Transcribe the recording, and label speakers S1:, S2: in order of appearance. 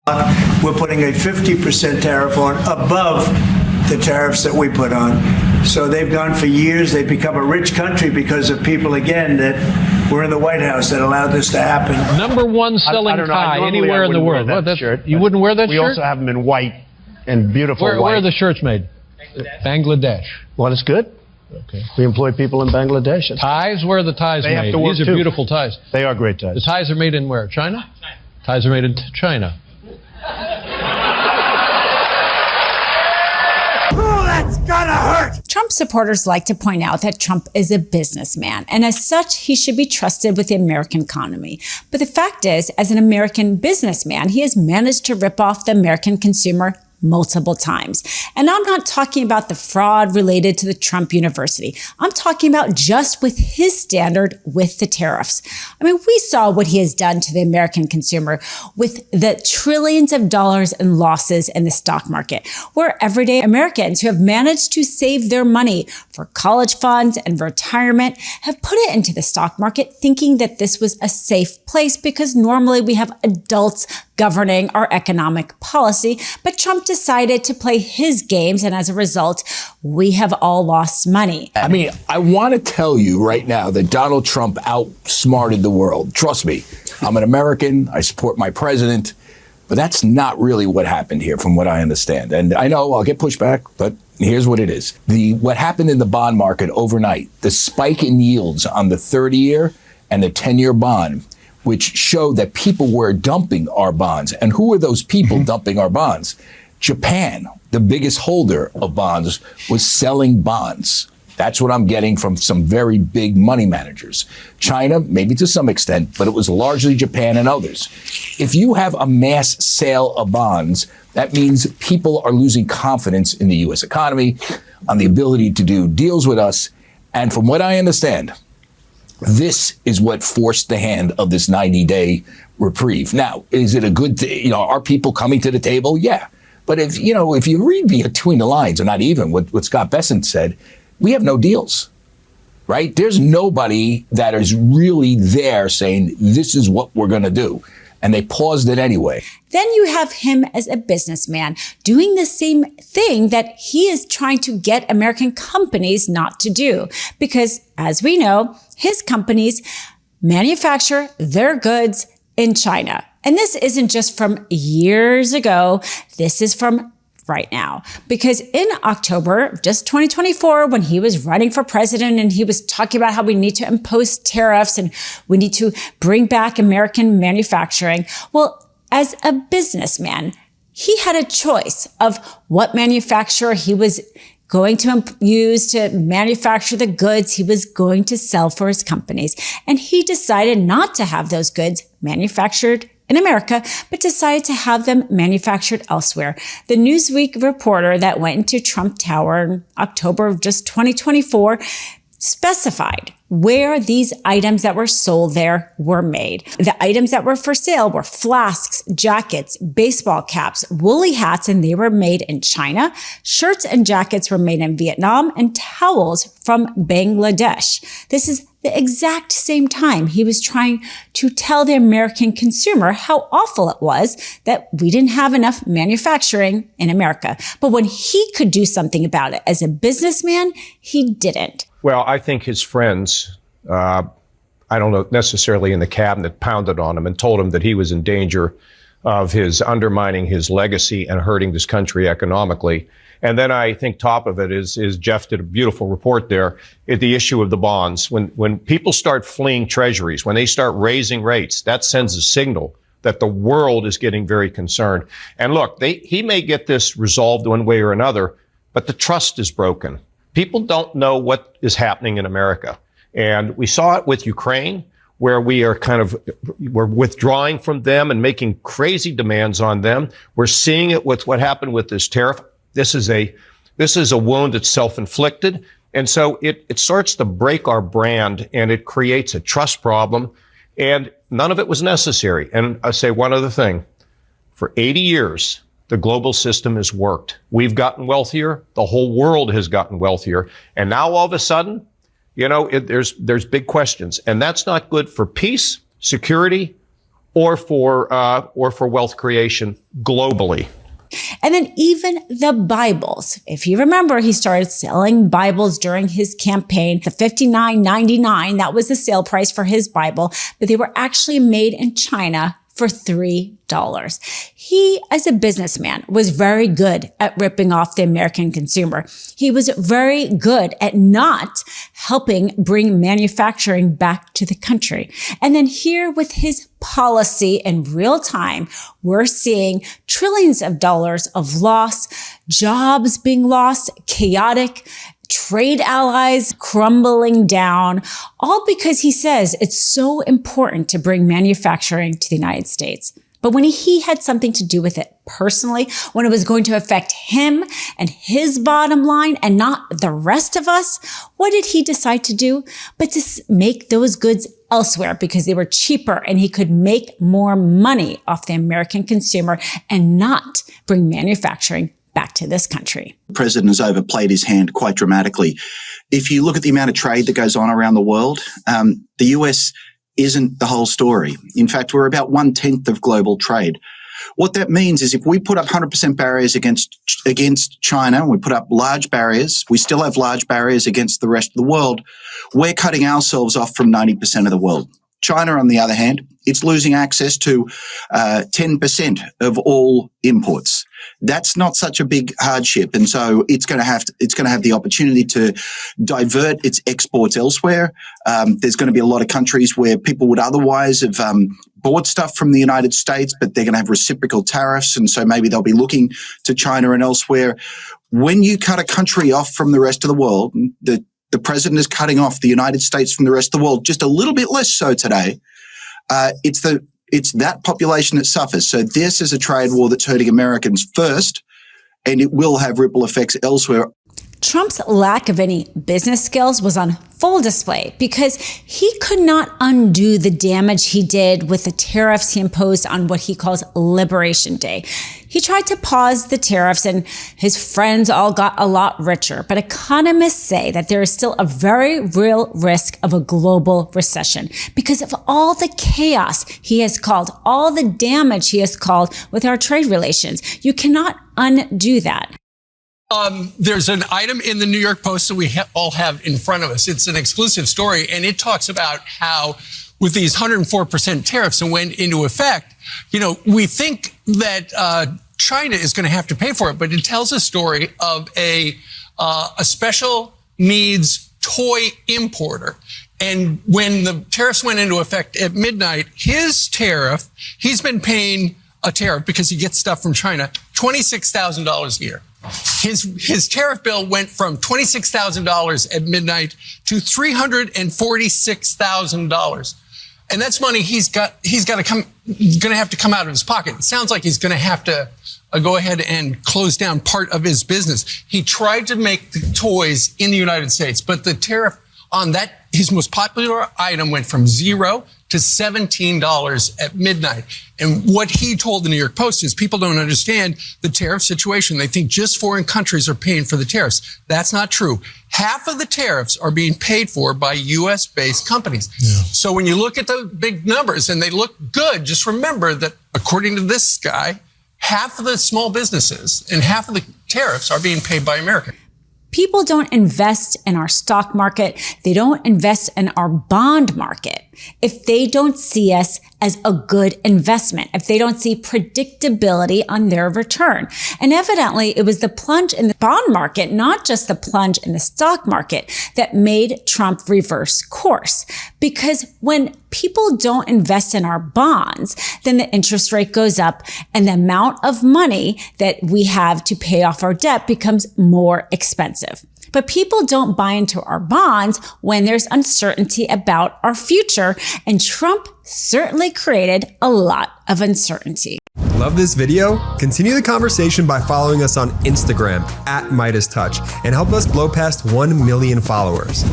S1: We're putting a 50% tariff on above the tariffs that we put on. So they've gone for years. They've become a rich country because of people, again, that were in the White House that allowed this to happen.
S2: Number one selling tie anywhere in the world. You wouldn't wear that shirt?
S3: We also have them in white and beautiful white.
S2: Where are the shirts made? Bangladesh.
S3: Well, it's good. Okay. We employ people in Bangladesh.
S2: Ties? Where are the ties made? These are beautiful ties.
S3: They are great ties.
S2: The ties are made in where? China? Ties are made in China.
S1: Oh, that's gonna hurt!
S4: Trump supporters like to point out that Trump is a businessman, and as such, he should be trusted with the American economy. But the fact is, as an American businessman, he has managed to rip off the American consumer multiple times. And I'm not talking about the fraud related to the Trump University. I'm talking about just with his standard with the tariffs. I mean, we saw what he has done to the American consumer with the trillions of dollars in losses in the stock market, where everyday Americans who have managed to save their money for college funds and retirement have put it into the stock market thinking that this was a safe place because normally we have adults governing our economic policy, but Trump decided to play his games, and as a result, we have all lost money.
S5: I mean, I want to tell you right now that Donald Trump outsmarted the world. Trust me, I'm an American, I support my president, but that's not really what happened here from what I understand. And I know I'll get pushback, but here's what it is. What happened in the bond market overnight, the spike in yields on the 30-year and the 10-year bond, which showed that people were dumping our bonds. And who were those people dumping our bonds? Japan, the biggest holder of bonds, was selling bonds. That's what I'm getting from some very big money managers. China, maybe to some extent, but it was largely Japan and others. If you have a mass sale of bonds, that means people are losing confidence in the U.S. economy, on the ability to do deals with us. And from what I understand, this is what forced the hand of this 90-day reprieve. Now, is it a good thing? Are people coming to the table? Yeah. But if you read between the lines, or not even what Scott Bessent said, we have no deals, right? There's nobody that is really there saying, this is what we're going to do. And they paused it anyway.
S4: Then you have him as a businessman doing the same thing that he is trying to get American companies not to do. Because as we know, his companies manufacture their goods in China. And this isn't just from years ago. This is from right now. Because in October of just 2024, when he was running for president and he was talking about how we need to impose tariffs and we need to bring back American manufacturing. Well, as a businessman, he had a choice of what manufacturer he was going to use to manufacture the goods he was going to sell for his companies. And he decided not to have those goods manufactured in America, but decided to have them manufactured elsewhere. The Newsweek reporter that went into Trump Tower in October of just 2024 specified where these items that were sold there were made. The items that were for sale were flasks, jackets, baseball caps, woolly hats, and they were made in China. Shirts and jackets were made in Vietnam, and towels from Bangladesh. This is the exact same time he was trying to tell the American consumer how awful it was that we didn't have enough manufacturing in America. But when he could do something about it as a businessman, he didn't.
S6: Well, I think his friends, I don't know, necessarily in the cabinet, pounded on him and told him that he was in danger of his undermining his legacy and hurting this country economically. And then I think top of it is Jeff did a beautiful report there at the issue of the bonds. When people start fleeing treasuries, when they start raising rates, that sends a signal that the world is getting very concerned. And look, he may get this resolved one way or another, but the trust is broken. People don't know what is happening in America. And we saw it with Ukraine, where we're withdrawing from them and making crazy demands on them. We're seeing it with what happened with this tariff. This is a wound that's self-inflicted. And so it starts to break our brand, and it creates a trust problem. And none of it was necessary. And I say one other thing. For 80 years, the global system has worked. We've gotten wealthier. The whole world has gotten wealthier. And now all of a sudden, there's big questions. And that's not good for peace, security, or for wealth creation globally.
S4: And then even the Bibles. If you remember, he started selling Bibles during his campaign. The $59.99, that was the sale price for his Bible, but they were actually made in China for $3. He, as a businessman, was very good at ripping off the American consumer. He was very good at not helping bring manufacturing back to the country. And then here with his policy in real time, we're seeing trillions of dollars of loss, jobs being lost, chaotic, trade allies crumbling down, all because he says it's so important to bring manufacturing to the United States. But when he had something to do with it personally, when it was going to affect him and his bottom line and not the rest of us, what did he decide to do? But to make those goods elsewhere because they were cheaper and he could make more money off the American consumer and not bring manufacturing back to this country.
S7: The president has overplayed his hand quite dramatically. If you look at the amount of trade that goes on around the world, the US isn't the whole story. In fact, we're about 1/10 of global trade. What that means is if we put up 100% barriers against China, and we put up large barriers, we still have large barriers against the rest of the world, we're cutting ourselves off from 90% of the world. China, on the other hand, it's losing access to 10% of all imports. That's not such a big hardship, and so it's going to have the opportunity to divert its exports elsewhere. There's going to be a lot of countries where people would otherwise have bought stuff from the United States, but they're going to have reciprocal tariffs, and so maybe they'll be looking to China and elsewhere. When you cut a country off from the rest of the world, the president is cutting off the United States from the rest of the world, just a little bit less so today. It's that population that suffers. So this is a trade war that's hurting Americans first, and it will have ripple effects elsewhere.
S4: Trump's lack of any business skills was on full display because he could not undo the damage he did with the tariffs he imposed on what he calls Liberation Day. He tried to pause the tariffs and his friends all got a lot richer. But economists say that there is still a very real risk of a global recession because of all the chaos he has caused, all the damage he has caused with our trade relations. You cannot undo that.
S8: There's an item in the New York Post that we all have in front of us. It's an exclusive story, and it talks about how with these 104% tariffs that went into effect, we think that China is going to have to pay for it, but it tells a story of a special needs toy importer. And when the tariffs went into effect at midnight, his tariff, he's been paying a tariff because he gets stuff from China, $26,000 a year. His tariff bill went from $26,000 at midnight to $346,000. And that's money he's going to have to come out of his pocket. It sounds like he's going to have to go ahead and close down part of his business. He tried to make the toys in the United States, but the tariff on that, his most popular item, went from $0 to $17 at midnight. And what he told the New York Post is people don't understand the tariff situation. They think just foreign countries are paying for the tariffs. That's not true. Half of the tariffs are being paid for by U.S.-based companies. Yeah. So when you look at the big numbers and they look good, just remember that according to this guy, half of the small businesses and half of the tariffs are being paid by Americans.
S4: People don't invest in our stock market. They don't invest in our bond market if they don't see us as a good investment, if they don't see predictability on their return. And evidently, it was the plunge in the bond market, not just the plunge in the stock market, that made Trump reverse course. Because when people don't invest in our bonds, then the interest rate goes up and the amount of money that we have to pay off our debt becomes more expensive. But people don't buy into our bonds when there's uncertainty about our future. And Trump certainly created a lot of uncertainty.
S9: Love this video? Continue the conversation by following us on Instagram @MeidasTouch and help us blow past 1 million followers.